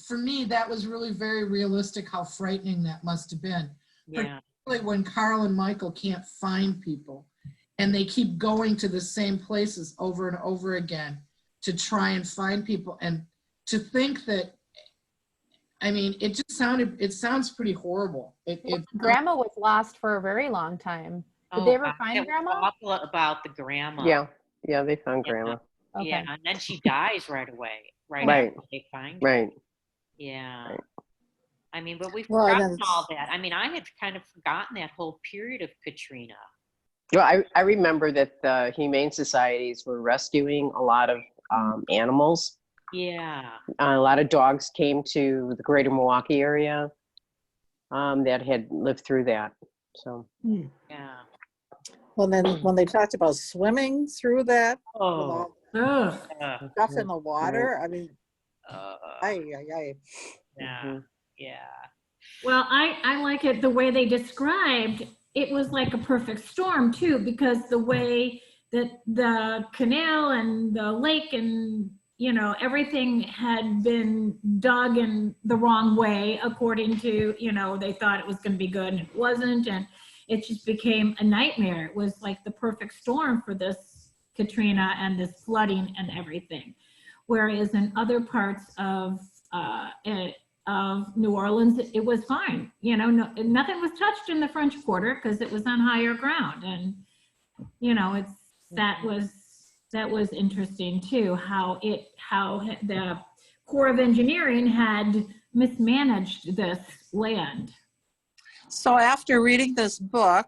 for me, that was really very realistic how frightening that must have been. Yeah. Particularly when Carl and Michael can't find people and they keep going to the same places over and over again to try and find people. And to think that, I mean, it sounds pretty horrible. Grandma was lost for a very long time. Did they ever find Grandma? Awful about the grandma. Yeah, they found Grandma. Okay. Yeah, and then she dies right away. Right. After they find her. Right. Yeah. I mean, but we've Well, forgotten all that. I mean, I had kind of forgotten that whole period of Katrina. Well, I remember that the humane societies were rescuing a lot of animals. Yeah. A lot of dogs came to the greater Milwaukee area that had lived through that. So. Yeah. Well, then when they talked about swimming through that, with all Ugh. stuff in the water, I mean, Yeah. Yeah. Well, I like it the way they described it was like a perfect storm too, because the way that the canal and the lake and everything had been dug in the wrong way according to, they thought it was going to be good and it wasn't, and it just became a nightmare. It was like the perfect storm for this Katrina and this flooding and everything. Whereas in other parts of New Orleans, it was fine. Nothing was touched in the French Quarter because it was on higher ground, and that was interesting too. How the Corps of Engineering had mismanaged this land. So after reading this book,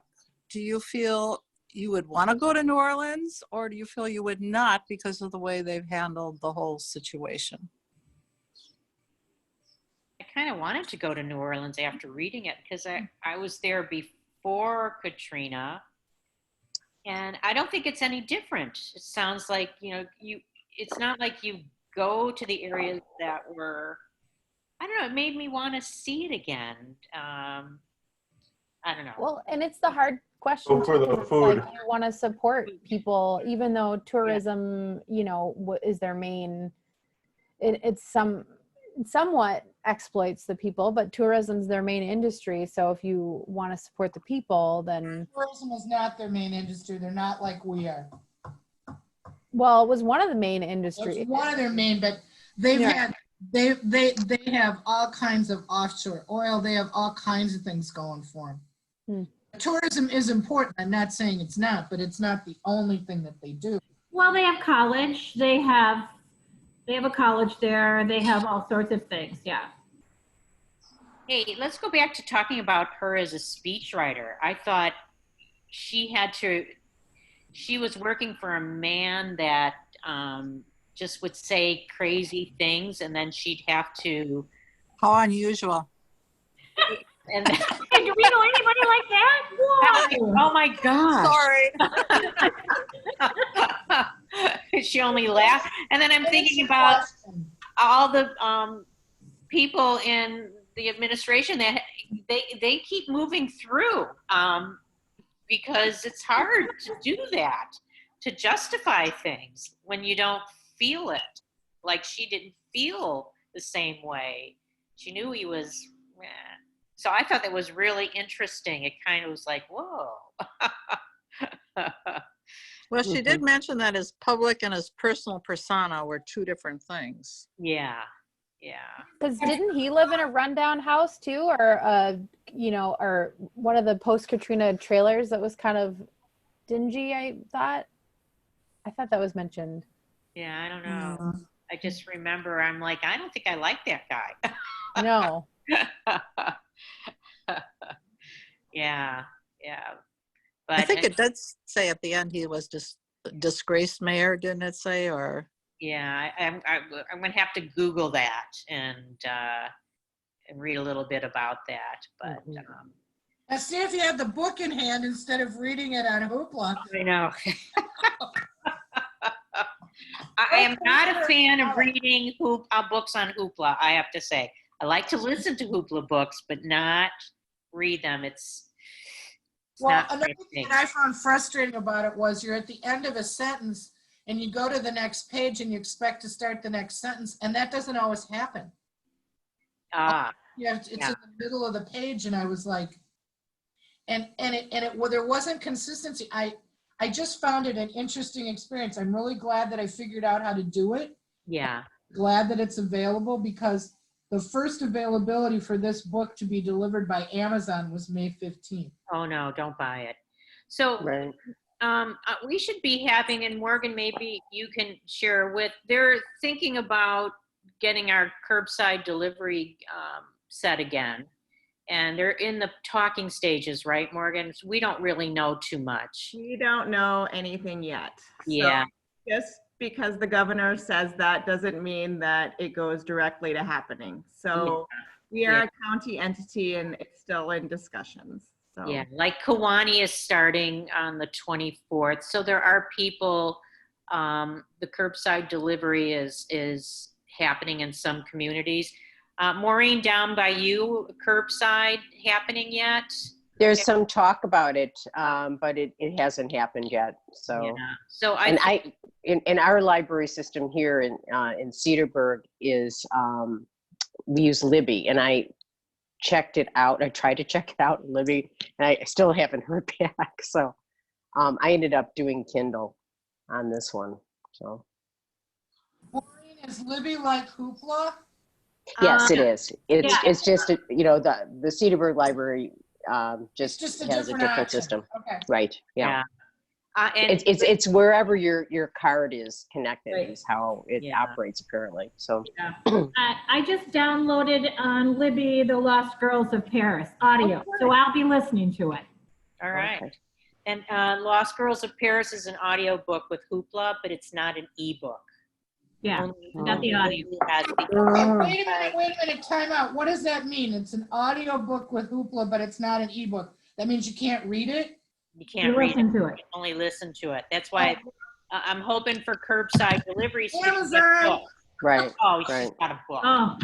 do you feel you would want to go to New Orleans, or do you feel you would not because of the way they've handled the whole situation? I kind of wanted to go to New Orleans after reading it because I was there before Katrina, and I don't think it's any different. It sounds like, it's not like you go to the areas that were, I don't know, it made me want to see it again. I don't know. Well, and it's the hard question. Go for the food. Like, you want to support people, even though tourism, is their main. It's somewhat exploits the people, but tourism's their main industry. So if you want to support the people, then tourism is not their main industry. They're not like we are. Well, it was one of the main industries. It's one of their main, but they've had they have all kinds of offshore oil. They have all kinds of things going for them. Tourism is important. I'm not saying it's not, but it's not the only thing that they do. Well, they have college. They have a college there. They have all sorts of things. Yeah. Hey, let's go back to talking about her as a speechwriter. I thought she was working for a man that just would say crazy things, and then she'd have to. How unusual. And do we know anybody like that? Whoa. Oh my gosh. Sorry. She only laughed. And then I'm thinking about all the people in the administration that they keep moving through because it's hard to do that, to justify things when you don't feel it. Like she didn't feel the same way. She knew he was, so I thought that was really interesting. It kind of was like, whoa. Well, she did mention that his public and his personal persona were two different things. Yeah. Because didn't he live in a rundown house too, or or one of the post-Katrina trailers that was kind of dingy? I thought that was mentioned. Yeah, I don't know. I just remember I'm like, I don't think I like that guy. No. Yeah. But I think it did say at the end he was just disgraced mayor, didn't it say? Or yeah, I'm gonna have to Google that and read a little bit about that. But Now see if you had the book in hand instead of reading it on Hoopla. I know. I am not a fan of reading books on Hoopla, I have to say. I like to listen to Hoopla books, but not read them. Well, another thing that I found frustrating about it was you're at the end of a sentence and you go to the next page and you expect to start the next sentence, and that doesn't always happen. It's in the middle of the page, and I was like, well, there wasn't consistency. I just found it an interesting experience. I'm really glad that I figured out how to do it. Yeah. Glad that it's available, because the first availability for this book to be delivered by Amazon was May 15th. Oh no, don't buy it. So we should be having, and Morgan, maybe you can share they're thinking about getting our curbside delivery set again. And they're in the talking stages, right, Morgan? So we don't really know too much. We don't know anything yet. Yeah. So just because the governor says that doesn't mean that it goes directly to happening. So we are a county entity and it's still in discussions. So. Yeah, like Kewanee is starting on the 24th. So there are people, the curbside delivery is happening in some communities. Maureen, down by you, curbside happening yet? There's some talk about it, but it hasn't happened yet. So, so in our library system here in Cedarburg is we use Libby, and I checked it out. I tried to check it out in Libby, and I still haven't heard back. So, I ended up doing Kindle on this one. So, Maureen, is Libby like Hoopla? Yes, it is. It's just the Cedarburg Library just has a different system. Okay. Right. Yeah. And it's wherever your card is connected is how it operates apparently. So I just downloaded on Libby The Lost Girls of Paris audio, so I'll be listening to it. All right. Okay. And Lost Girls of Paris is an audio book with Hoopla, but it's not an ebook. Yeah, not the audio. Wait a minute, time out. What does that mean? It's an audio book with Hoopla, but it's not an ebook. That means you can't read it? You can't read it. You can only listen to it. That's why I'm hoping for curbside delivery. Amazon. Right. Oh, she's got a book. Oh.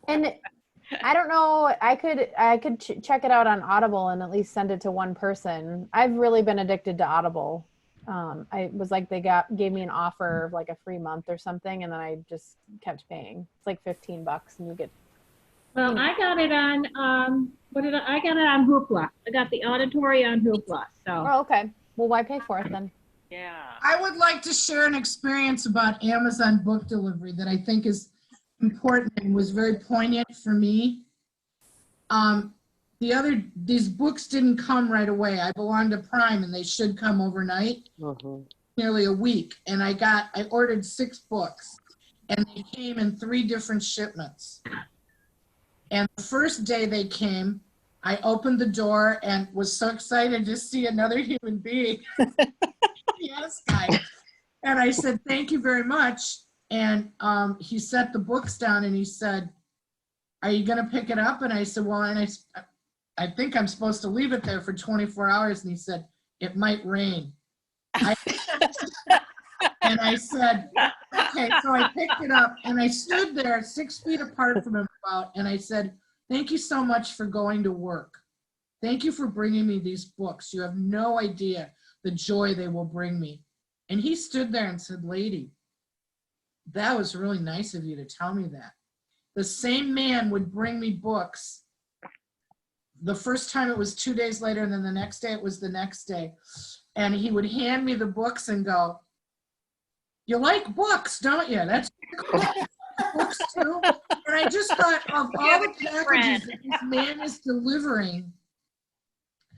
And I don't know, I could check it out on Audible and at least send it to one person. I've really been addicted to Audible. I was like, they gave me an offer of like a free month or something, and then I just kept paying. It's like $15 and you get. Well, I got it on I got it on Hoopla. I got the auditory on Hoopla. So. Oh, okay. Well, why pay for it then? Yeah. I would like to share an experience about Amazon book delivery that I think is important and was very poignant for me. These books didn't come right away. I belong to Prime and they should come overnight, nearly a week. And I ordered 6 books and they came in 3 different shipments. And the first day they came, I opened the door and was so excited to see another human being. Yes, guys. And I said, thank you very much. And he set the books down and he said, are you going to pick it up? And I said, well, and I think I'm supposed to leave it there for 24 hours. And he said, it might rain. And I said, okay. So I picked it up and I stood there 6 feet apart from him and I said, thank you so much for going to work. Thank you for bringing me these books. You have no idea the joy they will bring me. And he stood there and said, lady, That was really nice of you to tell me that. The same man would bring me books. The first time it was 2 days later, and then the next day it was the next day. And he would hand me the books and go, "You like books, don't you? That's books too." And I just thought of all the packages that this man is delivering.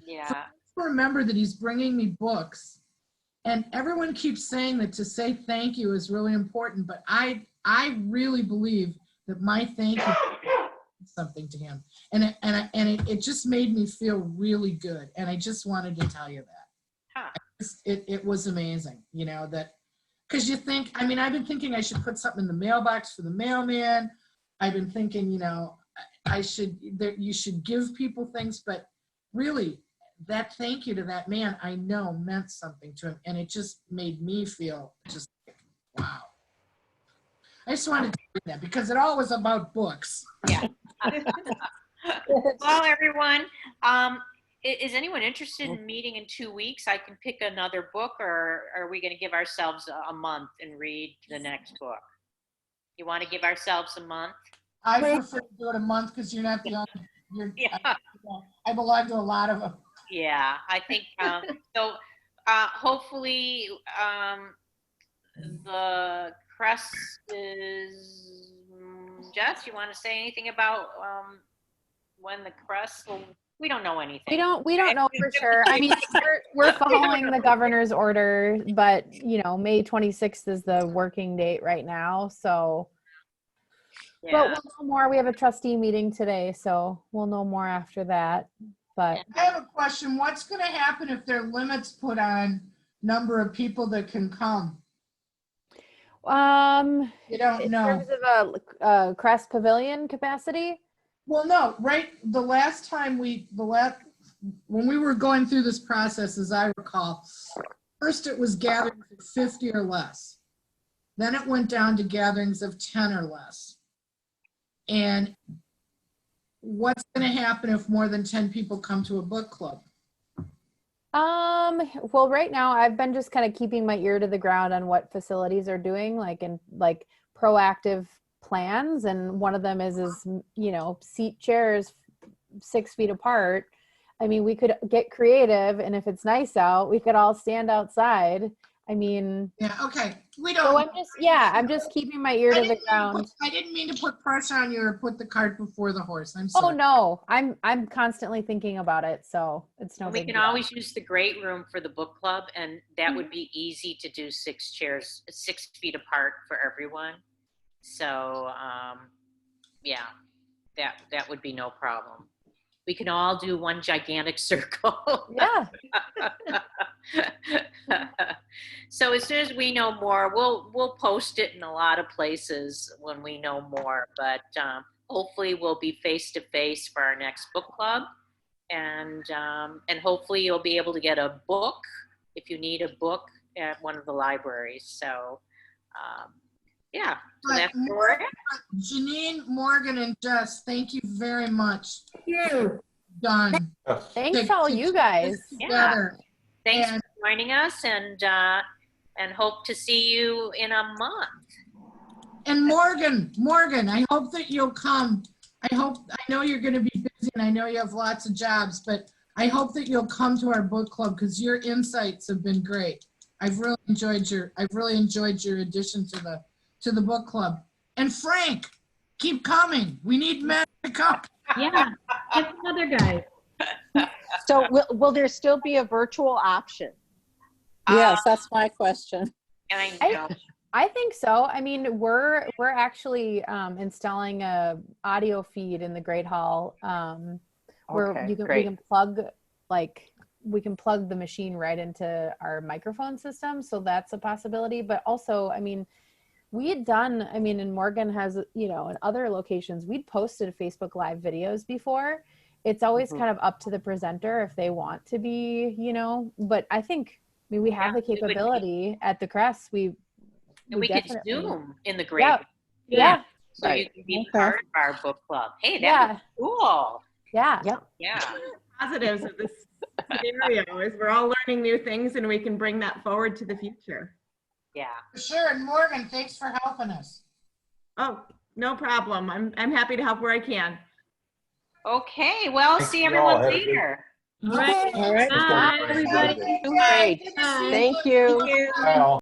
Yeah. Remember that he's bringing me books, and everyone keeps saying that to say thank you is really important, but I really believe that my thank you means something to him, and it just made me feel really good, and I just wanted to tell you that. It was amazing, you know, that, because you think, I mean, I've been thinking I should put something in the mailbox for the mailman. I've been thinking, you know, you should give people things, but really, that thank you to that man, I know meant something to him, and it just made me feel just like, wow. I just wanted to do that because it all was about books. Yeah. Well, everyone, is anyone interested in meeting in 2 weeks? I can pick another book, or are we going to give ourselves a month and read the next book? You want to give ourselves a month? I prefer to do it a month because you're not the only, I belong to a lot of them. Yeah, I think so. Hopefully, the crest is. Jess, you want to say anything about when the crest will? We don't know anything. We don't know for sure. I mean, we're following the governor's order, but you know, May 26th is the working date right now. So, yeah. But we'll know more. We have a trustee meeting today, so we'll know more after that. But I have a question. What's going to happen if there are limits put on number of people that can come? You don't know. In terms of a Crest Pavilion capacity? Well, no, right. The last time when we were going through this process, as I recall, first it was gatherings of 50 or less. Then it went down to gatherings of 10 or less. And what's going to happen if more than 10 people come to a book club? Well, right now I've been just kind of keeping my ear to the ground on what facilities are doing, like proactive plans. And one of them is, you know, seat chairs 6 feet apart. I mean, we could get creative, and if it's nice out, we could all stand outside. I mean, yeah, okay. We don't. So I'm just keeping my ear to the ground. I didn't mean to put pressure on you or put the cart before the horse. I'm sorry. Oh no, I'm constantly thinking about it, so it's no We big can deal. always use the great room for the book club, and that would be easy to do 6 chairs, 6 feet apart for everyone. So, yeah, that would be no problem. We can all do one gigantic circle. Yeah. So as soon as we know more, we'll post it in a lot of places when we know more. But hopefully we'll be face to face for our next book club, and hopefully you'll be able to get a book if you need a book at one of the libraries. So yeah, so that's Janine, Morgan, and Jess, thank you very much. Thank you. Done. Thanks to all you guys. Yeah. Thanks for joining us, and hope to see you in a month. And Morgan, I hope that you'll come. I know you're going to be busy, and I know you have lots of jobs, but I hope that you'll come to our book club because your insights have been great. I've really enjoyed your addition to the book club. And Frank, keep coming. We need men to come. Yeah, get another guy. So will there still be a virtual option? Yes, that's my question. I think so. I mean, we're actually installing a audio feed in the Great Hall where we can plug the machine right into our microphone system. So that's a possibility. But also, I mean, we had done, I mean, and Morgan has, you know, in other locations, we'd posted Facebook Live videos before. It's always kind of up to the presenter if they want to be, you know, but I think, I mean, we have the capability at the Crest. We could Zoom in the great. Yeah. So you can be part of our book club. Hey, that's cool. Yeah. Yeah. Positives of this scenario is we're all learning new things, and we can bring that forward to the future. Yeah. Sure, and Morgan, thanks for helping us. Oh, no problem. I'm happy to help where I can. Okay, well, Thanks, see y'all. everyone Have a good- later. All right. All right. Bye, everybody. Great. Bye. Thank you. Thank you. Bye, all.